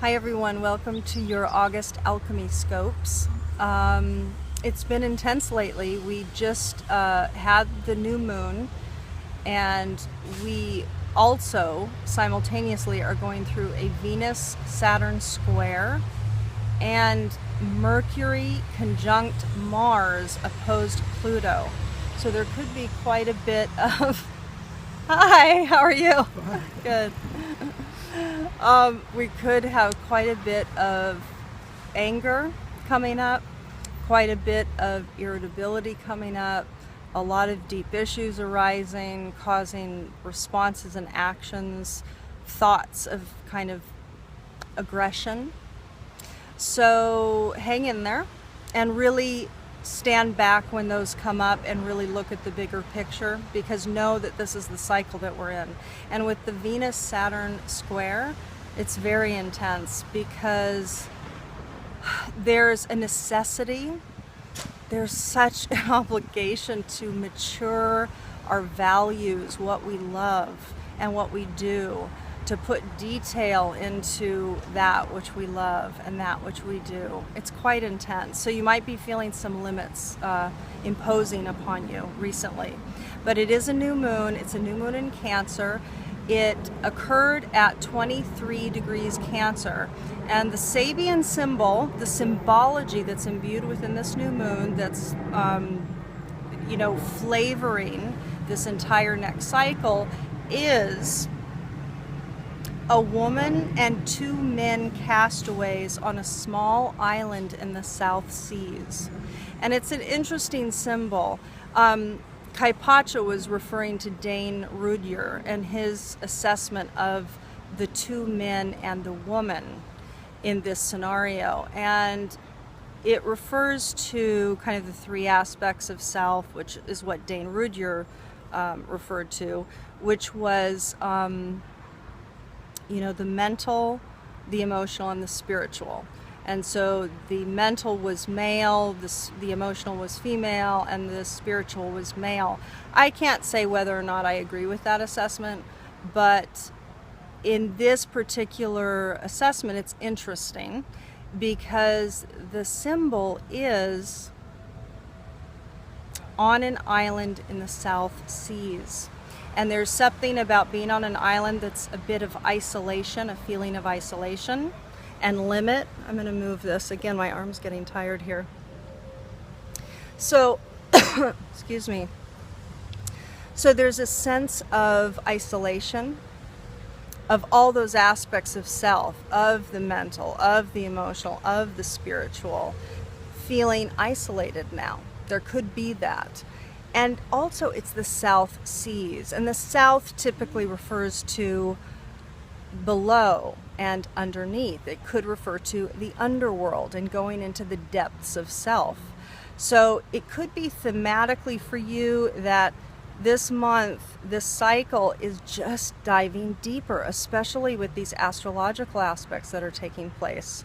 Hi everyone, welcome to your August Alchemy Scopes. It's been intense lately. We just had the new moon, and we also simultaneously are going through a Venus-Saturn square and Mercury conjunct Mars opposed Pluto. So there could be quite a bit of... Hi, how are you? Fine. Good. We could have quite a bit of anger coming up, quite a bit of irritability coming up, a lot of deep issues arising, causing responses and actions, thoughts of kind of aggression. So hang in there and really stand back when those come up and really look at the bigger picture, because know that this is the cycle that we're in. And with the Venus-Saturn square, it's very intense because there's a necessity, there's such an obligation to mature our values, what we love and what we do, to put detail into that which we love and that which we do. It's quite intense. So you might be feeling some limits imposing upon you recently. But it is a new moon. It's a new moon in Cancer. It occurred at 23 degrees Cancer. And the Sabian symbol, the symbology that's imbued within this new moon, that's flavoring this entire next cycle, is a woman and two men castaways on a small island in the South Seas. And it's an interesting symbol. Kaipacha was referring to Dane Rudyard and his assessment of the two men and the woman in this scenario. And it refers to kind of the three aspects of self, which is what Dane Rudyard referred to, which was the mental, the emotional, and the spiritual. And so the mental was male, the emotional was female, and the spiritual was male. I can't say whether or not I agree with that assessment, but in this particular assessment, it's interesting because the symbol is on an island in the South Seas. And there's something about being on an island that's a bit of isolation, a feeling of isolation and limit. I'm going to move this. Again, my arm's getting tired here. So, excuse me. So there's a sense of isolation, of all those aspects of self, of the mental, of the emotional, of the spiritual, feeling isolated now. There could be that. And also it's the South Seas, and the South typically refers to below and underneath. It could refer to the underworld and going into the depths of self. So it could be thematically for you that this month, this cycle is just diving deeper, especially with these astrological aspects that are taking place.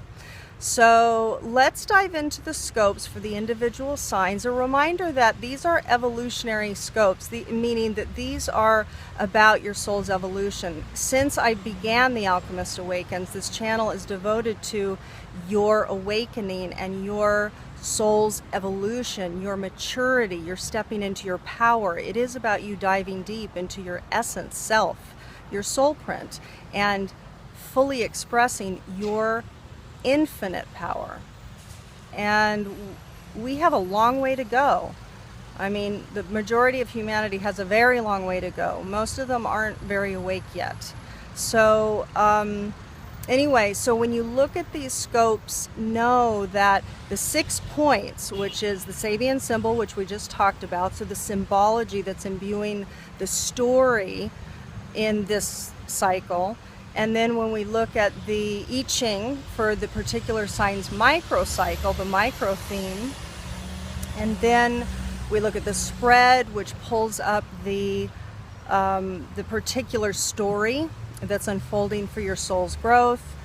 So let's dive into the scopes for the individual signs. A reminder that these are evolutionary scopes, meaning that these are about your soul's evolution. Since I began The Alchemist Awakens, this channel is devoted to your awakening and your soul's evolution, your maturity, your stepping into your power. It is about you diving deep into your essence, self, your soul print, and fully expressing your infinite power. And we have a long way to go. I mean, the majority of humanity has a very long way to go. Most of them aren't very awake yet. So anyway, so when you look at these scopes, know that the 6 points, which is the Sabian symbol, which we just talked about, so the symbology that's imbuing the story in this cycle. And then when we look at the I Ching for the particular sign's microcycle, the micro theme, and then we look at the spread, which pulls up the particular story that's unfolding for your soul's growth.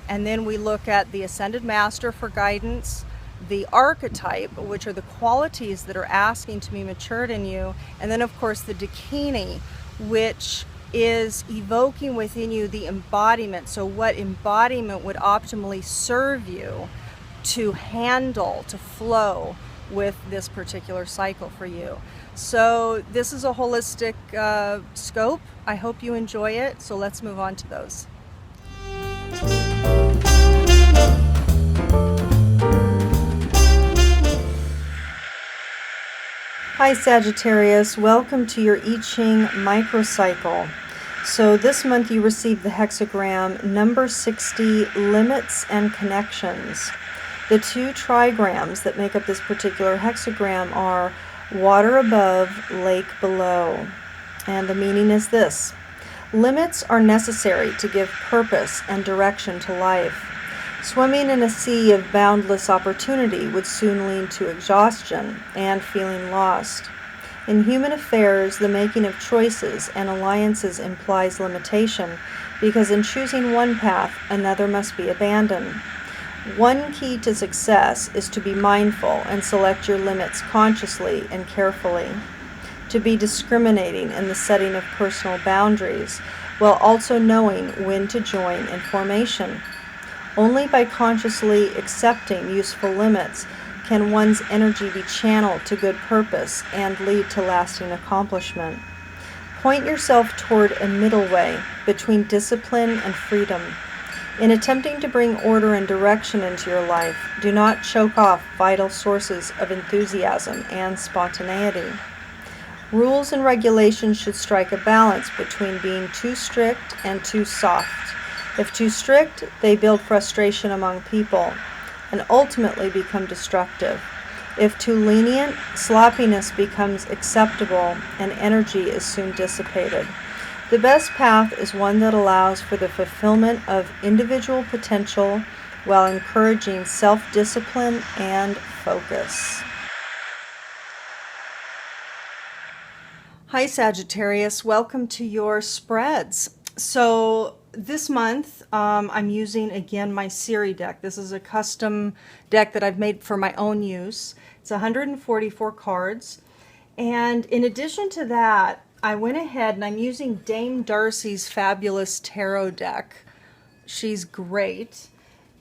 And then we look at the Ascended Master for guidance, the Archetype, which are the qualities that are asking to be matured in you, and then of course the Dakini, which is evoking within you the embodiment. So what embodiment would optimally serve you to handle, to flow with this particular cycle for you. So this is a holistic scope. I hope you enjoy it. So let's move on to those. Hi Sagittarius, welcome to your I Ching microcycle. So this month you received the hexagram number 60, limits and connections. The two trigrams that make up this particular hexagram are water above, lake below. And the meaning is this: limits are necessary to give purpose and direction to life. Swimming in a sea of boundless opportunity would soon lead to exhaustion and feeling lost. In human affairs, the making of choices and alliances implies limitation, because in choosing one path, another must be abandoned. One key to success is to be mindful and select your limits consciously and carefully, to be discriminating in the setting of personal boundaries, while also knowing when to join in formation. Only by consciously accepting useful limits can one's energy be channeled to good purpose and lead to lasting accomplishment. Point yourself toward a middle way between discipline and freedom. In attempting to bring order and direction into your life, do not choke off vital sources of enthusiasm and spontaneity. Rules and regulations should strike a balance between being too strict and too soft. If too strict, they build frustration among people and ultimately become destructive. If too lenient, sloppiness becomes acceptable and energy is soon dissipated. The best path is one that allows for the fulfillment of individual potential while encouraging self-discipline and focus. Hi Sagittarius, welcome to your spreads. So this month I'm using again my Siri deck. This is a custom deck that I've made for my own use. It's 144 cards, and in addition to that I went ahead and I'm using Dame Darcy's fabulous tarot deck. She's great.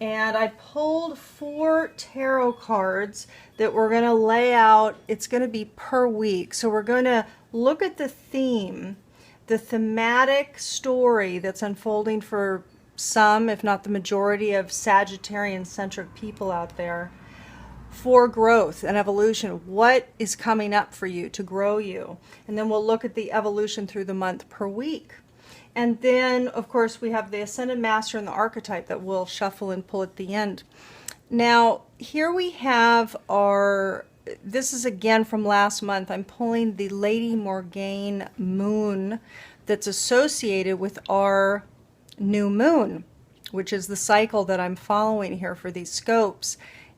And I pulled 4 tarot cards that we're going to lay out. It's going to be per week. So we're going to look at the theme, the thematic story that's unfolding for some, if not the majority, of Sagittarian-centric people out there for growth and evolution. What is coming up for you to grow you? And then we'll look at the evolution through the month per week. And then, of course, we have the Ascendant Master and the Archetype that we'll shuffle and pull at the end. Now, here we have our, this is again from last month. I'm pulling the Lady Morgane moon that's associated with our new moon, which is the cycle that I'm following here for these scopes.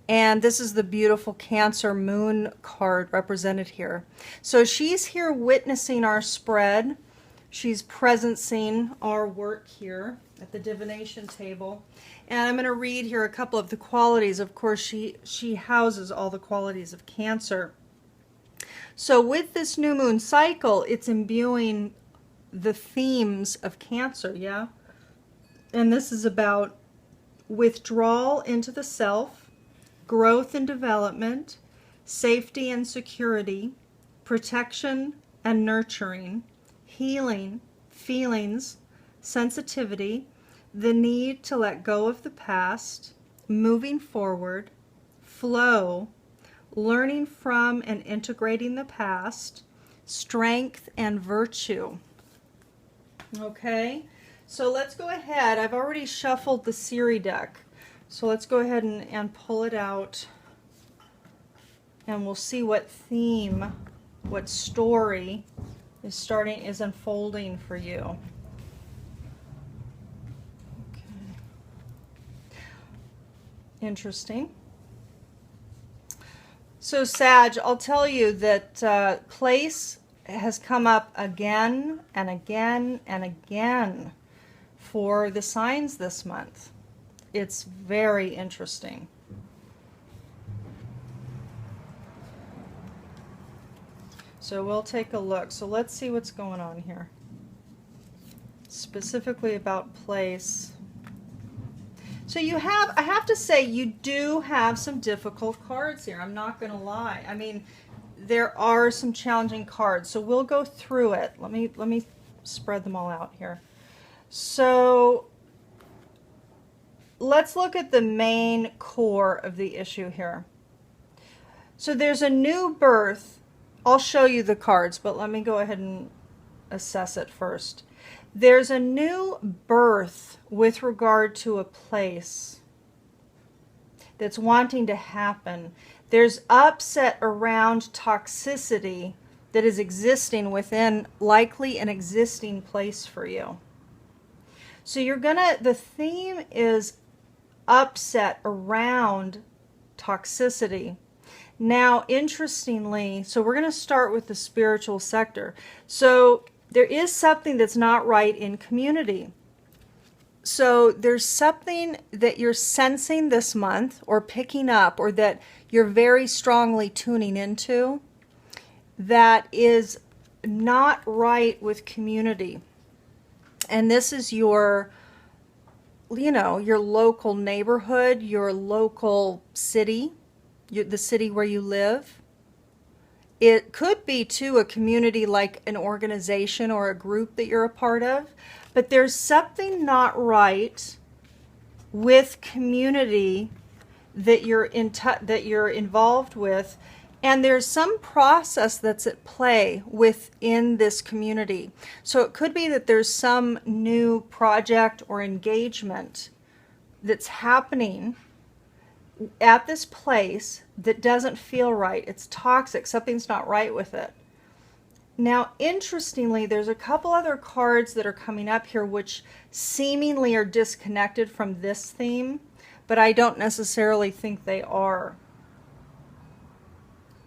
And this is the beautiful Cancer moon card represented here. So she's here witnessing our spread. She's presencing our work here at the divination table. And I'm going to read here a couple of the qualities. Of course, she houses all the qualities of Cancer. So with this new moon cycle, it's imbuing the themes of Cancer, yeah? And this is about withdrawal into the self, growth and development, safety and security, protection and nurturing, healing, feelings, sensitivity, the need to let go of the past, moving forward, flow, learning from and integrating the past, strength and virtue. Okay, so let's go ahead. I've already shuffled the Siri deck. So let's go ahead and pull it out, and we'll see what theme, what story is unfolding for you. Okay. Interesting. So Sag, I'll tell you that place has come up again and again and again for the signs this month. It's very interesting. So we'll take a look. So let's see what's going on here. specifically about place. So you have, I have to say, you do have some difficult cards here. I'm not going to lie. I mean, there are some challenging cards. So we'll go through it. Let me spread them all out here. So let's look at the main core of the issue here. So there's a new birth. I'll show you the cards, but let me go ahead and assess it first. There's a new birth with regard to a place that's wanting to happen. There's upset around toxicity that is existing within likely an existing place for you. So you're gonna, the theme is upset around toxicity. Now, interestingly, so we're gonna start with the spiritual sector. So there is something that's not right in community. So there's something that you're sensing this month or picking up, or that you're very strongly tuning into, that is not right with community. And this is your, you know, your local neighborhood, your local city, the city where you live. It could be, too, a community like an organization or a group that you're a part of. But there's something not right with community that you're involved with. And there's some process that's at play within this community. So it could be that there's some new project or engagement that's happening at this place that doesn't feel right. It's toxic. Something's not right with it. Now, interestingly, there's a couple other cards that are coming up here which seemingly are disconnected from this theme, but I don't necessarily think they are.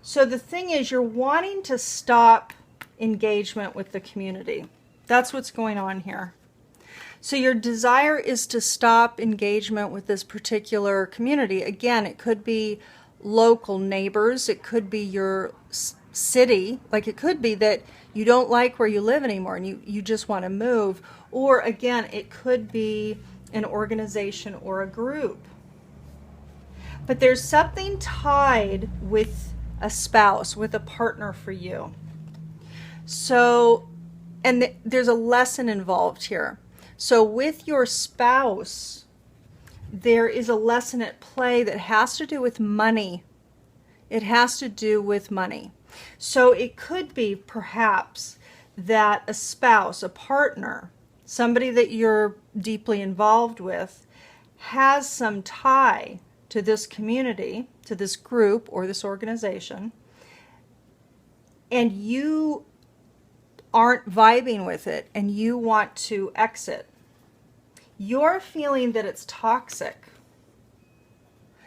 So the thing is, you're wanting to stop engagement with the community. That's what's going on here. So your desire is to stop engagement with this particular community. Again, it could be local neighbors. It could be your city. Like, it could be that you don't like where you live anymore and you just want to move. Or again, it could be an organization or a group. But there's something tied with a spouse, with a partner for you. So, and there's a lesson involved here. So with your spouse, there is a lesson at play that has to do with money. It has to do with money. So it could be perhaps that a spouse, a partner, somebody that you're deeply involved with, has some tie to this community, to this group or this organization, and you aren't vibing with it and you want to exit. You're feeling that it's toxic.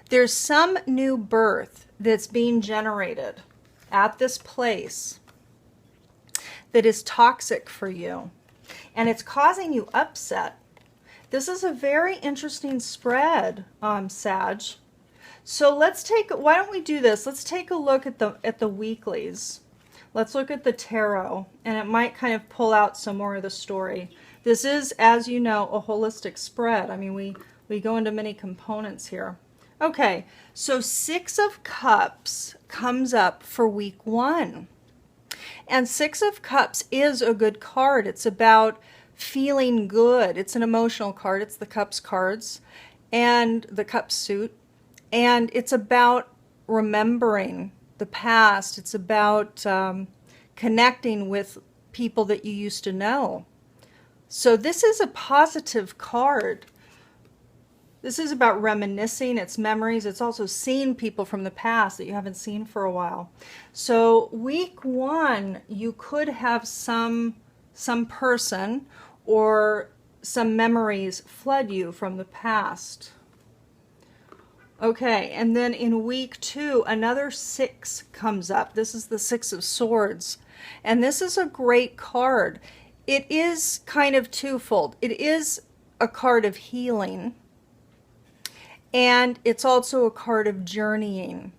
There's some new birth that's being generated at this place that is toxic for you, and it's causing you upset. This is a very interesting spread, Sag. So let's take, why don't we do this? Let's take a look at the weeklies. Let's look at the tarot, and it might kind of pull out some more of the story. This is, as you know, a holistic spread. I mean, we go into many components here. Okay, so Six of Cups comes up for week 1. And Six of Cups is a good card. It's about feeling good. It's an emotional card. It's the Cups cards and the Cups suit. And it's about remembering the past. It's about connecting with people that you used to know. So this is a positive card. This is about reminiscing. It's memories. It's also seeing people from the past that you haven't seen for a while. So week 1, you could have some person or some memories flood you from the past. Okay, and then in week 2, another 6 comes up. This is the Six of Swords. And this is a great card. It is kind of twofold. It is a card of healing, and it's also a card of journeying.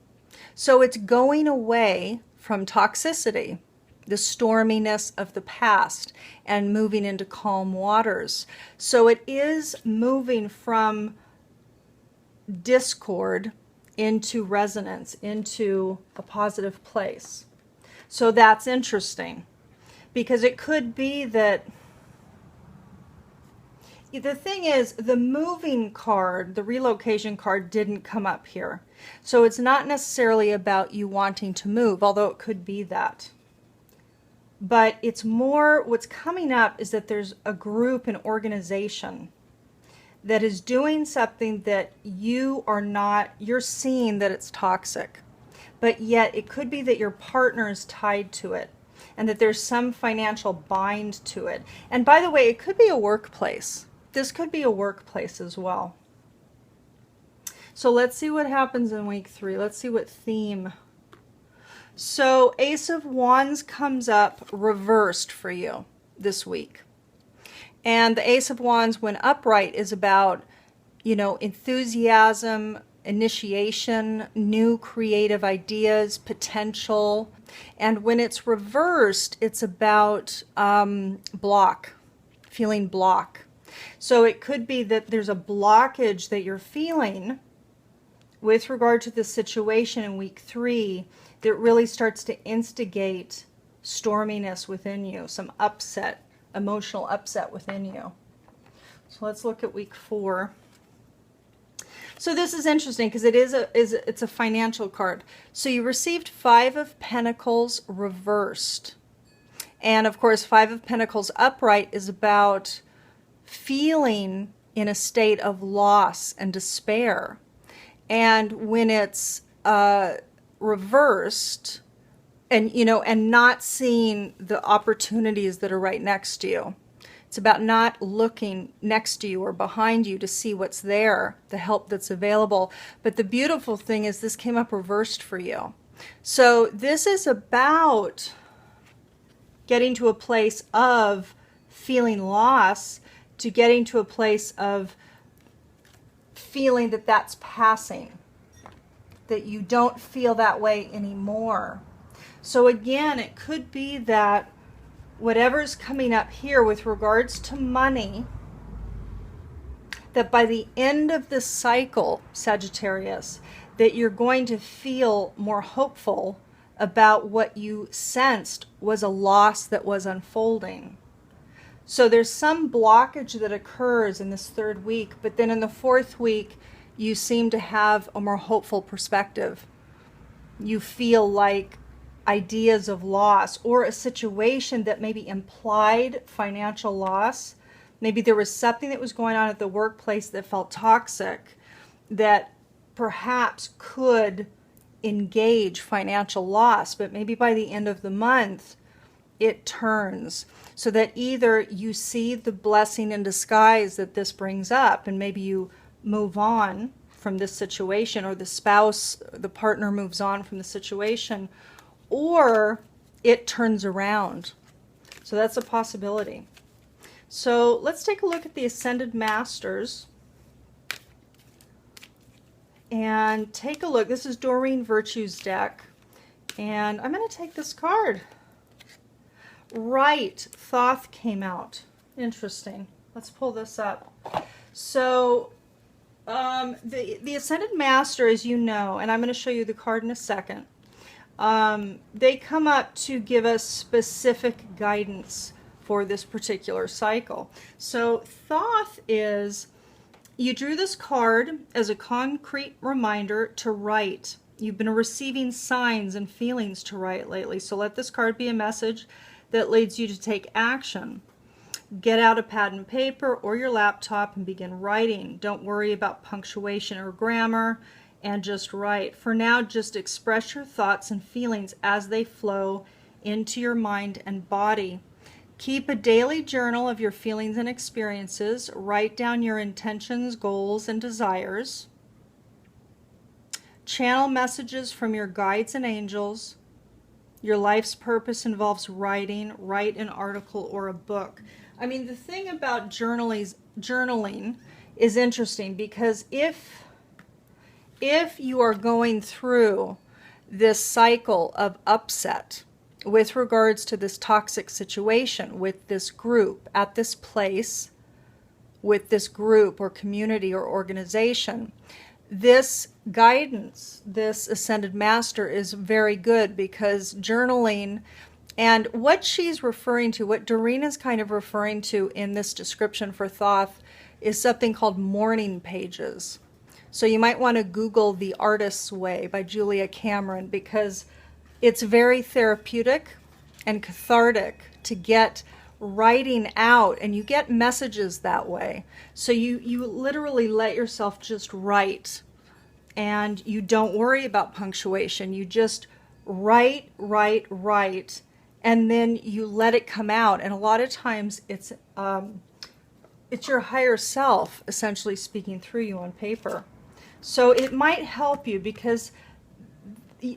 So it's going away from toxicity. the storminess of the past and moving into calm waters. So it is moving from discord into resonance, into a positive place. So that's interesting, because it could be that the thing is, the moving card, the relocation card, didn't come up here. So it's not necessarily about you wanting to move, although it could be that. But it's more, what's coming up is that there's a group, an organization that is doing something that you are not, you're seeing that it's toxic. But yet it could be that your partner is tied to it, and that there's some financial bind to it. And by the way, it could be a workplace. This could be a workplace as well. So let's see what happens in week 3. Let's see what theme. So Ace of Wands comes up reversed for you this week. And the Ace of Wands, when upright, is about, you know, enthusiasm, initiation, new creative ideas, potential. And when it's reversed, it's about block, feeling block. So it could be that there's a blockage that you're feeling with regard to the situation in week 3 that really starts to instigate storminess within you, some upset, emotional upset within you. So let's look at week 4. So this is interesting because it's a financial card. So you received 5 of Pentacles reversed. And of course, 5 of Pentacles upright is about feeling in a state of loss and despair. And when it's reversed, and you know, and not seeing the opportunities that are right next to you, it's about not looking next to you or behind you to see what's there, the help that's available. But the beautiful thing is this came up reversed for you. So this is about getting to a place of feeling loss, to getting to a place of feeling that that's passing, that you don't feel that way anymore. So again, it could be that whatever's coming up here with regards to money, that by the end of this cycle, Sagittarius, that you're going to feel more hopeful about what you sensed was a loss that was unfolding. So there's some blockage that occurs in this 3rd week, but then in the 4th week, you seem to have a more hopeful perspective. You feel like ideas of loss or a situation that maybe implied financial loss. Maybe there was something that was going on at the workplace that felt toxic that perhaps could engage financial loss, but maybe by the end of the month, it turns. So that either you see the blessing in disguise that this brings up, and maybe you move on from this situation, or the spouse, the partner moves on from the situation, or it turns around. So that's a possibility. So let's take a look at the Ascended Masters. And take a look. This is Doreen Virtue's deck. And I'm going to take this card. Right, Thoth came out. Interesting. Let's pull this up. So the Ascended Master, as you know, and I'm going to show you the card in a second, they come up to give us specific guidance for this particular cycle. So Thoth is, you drew this card as a concrete reminder to write. You've been receiving signs and feelings to write lately. So let this card be a message that leads you to take action. Get out a pad and paper or your laptop and begin writing. Don't worry about punctuation or grammar, and just write. For now, just express your thoughts and feelings as they flow into your mind and body. Keep a daily journal of your feelings and experiences. Write down your intentions, goals, and desires. Channel messages from your guides and angels. Your life's purpose involves writing. Write an article or a book. I mean, the thing about journaling is interesting, because if you are going through this cycle of upset, with regards to this toxic situation with this group at this place, with this group or community or organization. This guidance, this ascended master, is very good, because journaling, and what she's referring to, what Doreen's kind of referring to in this description for Thoth, is something called morning pages. So you might want to Google The Artist's Way by Julia Cameron, because it's very therapeutic and cathartic to get writing out, and you get messages that way. So you literally let yourself just write, and you don't worry about punctuation. You just write, and then you let it come out. And a lot of times it's your higher self essentially speaking through you on paper. So it might help you, because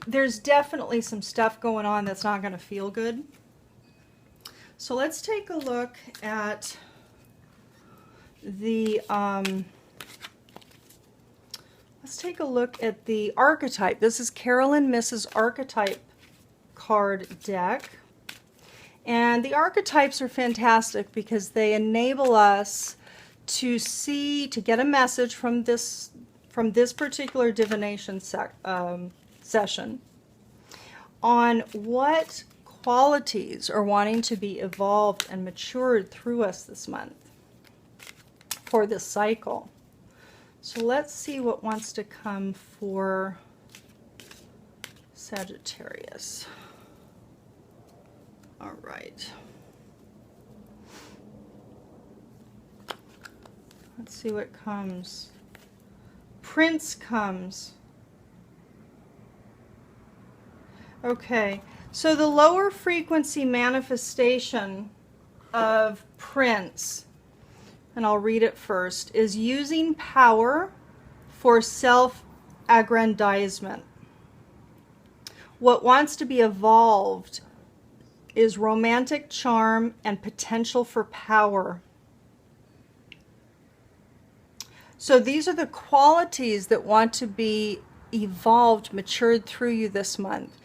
there's definitely some stuff going on that's not going to feel good. So let's take a look at the archetype. This is Carolyn Mrs. Archetype card deck. And the archetypes are fantastic because they enable us to see, to get a message from this particular divination session on what qualities are wanting to be evolved and matured through us this month for this cycle. So let's see what wants to come for Sagittarius. All right. Let's see what comes. Prince comes. Okay. So the lower frequency manifestation of Prince, and I'll read it first, is using power for self-aggrandizement. What wants to be evolved is romantic charm and potential for power. So these are the qualities that want to be evolved, matured through you this month.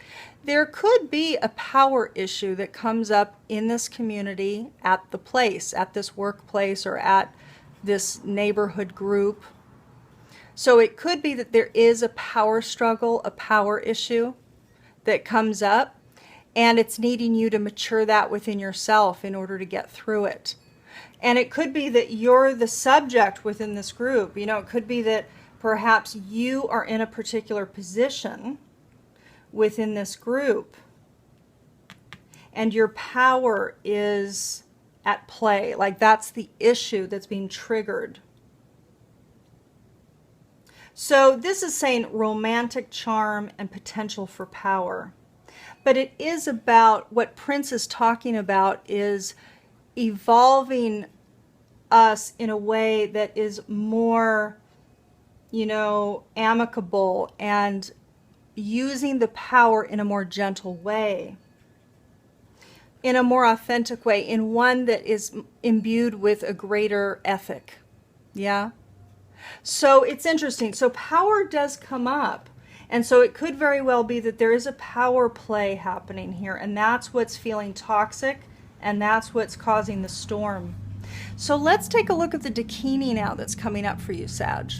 There could be a power issue that comes up in this community, at the place, at this workplace, or at this neighborhood group. So it could be that there is a power struggle, a power issue that comes up, and it's needing you to mature that within yourself in order to get through it. And it could be that you're the subject within this group. You know, it could be that perhaps you are in a particular position within this group, and your power is at play. Like, that's the issue that's being triggered. So this is saying romantic charm and potential for power. But it is about, what Prince is talking about is evolving us in a way that is more, you know, amicable, and using the power in a more gentle way, in a more authentic way, in one that is imbued with a greater ethic. Yeah? So it's interesting. So power does come up. And so it could very well be that there is a power play happening here, and that's what's feeling toxic, and that's what's causing the storm. So let's take a look at the Dakini now that's coming up for you, Sag.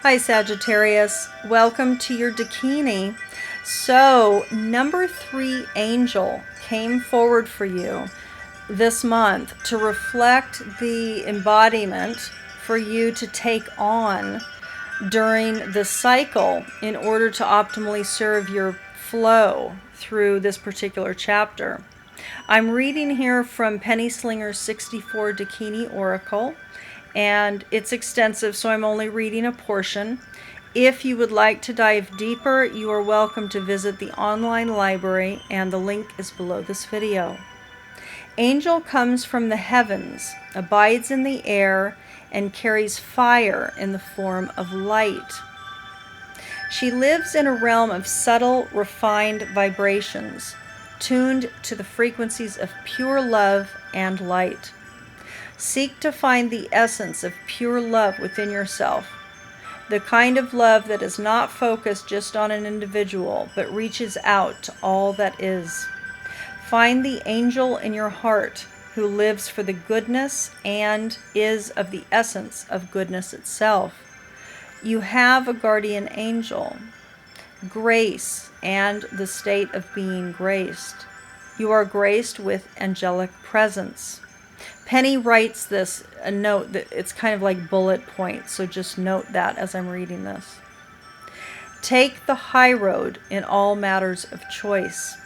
Hi Sagittarius, welcome to your Dakini. So number 3 angel came forward for you this month to reflect the embodiment for you to take on during the cycle in order to optimally serve your flow through this particular chapter. I'm reading here from Penny Slinger's 64 Dakini Oracle, and it's extensive, so I'm only reading a portion. If you would like to dive deeper, you are welcome to visit the online library, and the link is below this video. Angel comes from the heavens, abides in the air, and carries fire in the form of light. She lives in a realm of subtle, refined vibrations, tuned to the frequencies of pure love and light. Seek to find the essence of pure love within yourself. The kind of love that is not focused just on an individual, but reaches out to all that is. Find the angel in your heart who lives for the goodness and is of the essence of goodness itself. You have a guardian angel, grace, and the state of being graced. You are graced with angelic presence. Penny writes this, a note that it's kind of like bullet points, so just note that as I'm reading this. Take the high road in all matters of choice.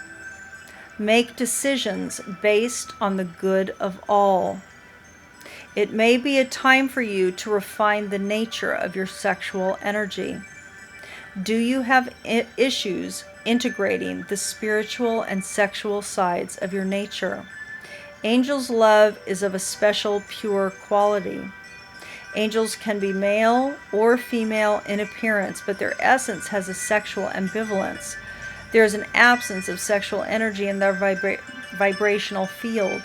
Make decisions based on the good of all. It may be a time for you to refine the nature of your sexual energy. Do you have issues integrating the spiritual and sexual sides of your nature? Angels' love is of a special pure quality. Angels can be male or female in appearance, but their essence has a sexual ambivalence. There is an absence of sexual energy in their vibrational field.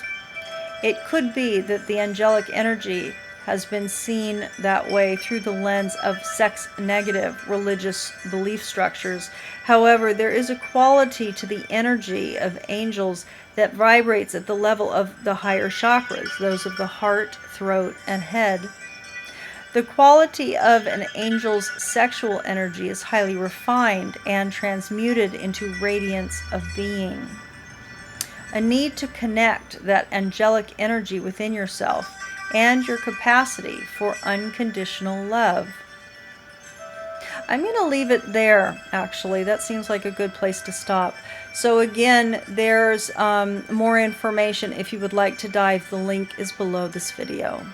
It could be that the angelic energy has been seen that way through the lens of sex-negative religious belief structures. However, there is a quality to the energy of angels that vibrates at the level of the higher chakras, those of the heart, throat, and head. The quality of an angel's sexual energy is highly refined and transmuted into radiance of being. A need to connect that angelic energy within yourself and your capacity for unconditional love. I'm going to leave it there, actually. That seems like a good place to stop. So again, there's more information if you would like to dive. The link is below this video.